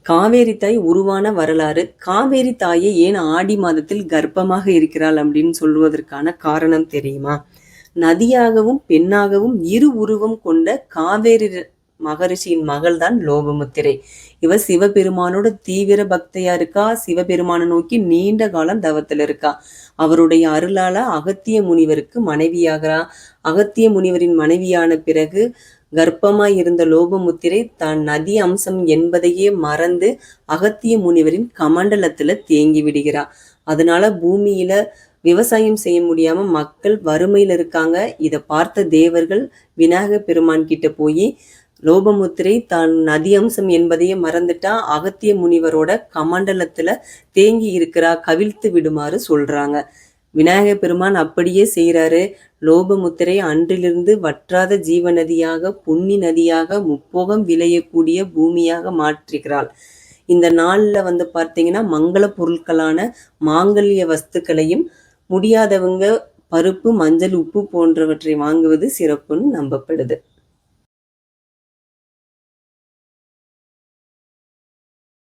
காவேரி தாய் உருவான வரலாறு. காவேரி தாயே ஏன் ஆடி மாதத்தில் கர்ப்பமாக இருக்கிறாள் அப்படின்னு சொல்வதற்கான காரணம் தெரியுமா? நதியாகவும் பெண்ணாகவும் இரு உருவம் கொண்ட காவேரி மகரிஷியின் மகள்தான் லோபமுத்திரை. இவ சிவபெருமானோட தீவிர பக்தையா இருக்கா. சிவபெருமானை நோக்கி நீண்ட காலம் தவத்தில் இருக்கா. அவருடைய அருளால அகத்திய முனிவருக்கு மனைவியாகிறா. அகத்திய முனிவரின் மனைவியான பிறகு கர்ப்பமாய் இருந்த லோபமுத்திரை தான் நதி அம்சம் என்பதையே மறந்து அகத்திய முனிவரின் கமண்டலத்துல தேங்கி விடுகிறா. அதனால பூமியில விவசாயம் செய்ய முடியாம மக்கள் வறுமையில இருக்காங்க. இதை பார்த்த தேவர்கள் விநாயக பெருமான் கிட்ட போய் லோபமுத்திரை தான் நதி அம்சம் என்பதையே மறந்துட்டா, அகத்திய முனிவரோட கமண்டலத்துல தேங்கி இருக்கிறா, கவிழ்த்து விடுமாறு சொல்றாங்க. விநாயக பெருமான் அப்படியே செய்கிறாரு. லோபமுத்திரை அன்றிலிருந்து வற்றாத ஜீவ நதியாக, புண்ணி நதியாக, முப்போகம் விளையக்கூடிய பூமியாக மாற்றுகிறாள். இந்த நாளில் பார்த்தீங்கன்னா மங்கள பொருட்களான மாங்கல்ய வஸ்துக்களையும் முடியாதவங்க பருப்பு, மஞ்சள், உப்பு போன்றவற்றை வாங்குவது சிறப்புன்னு நம்பப்படுது.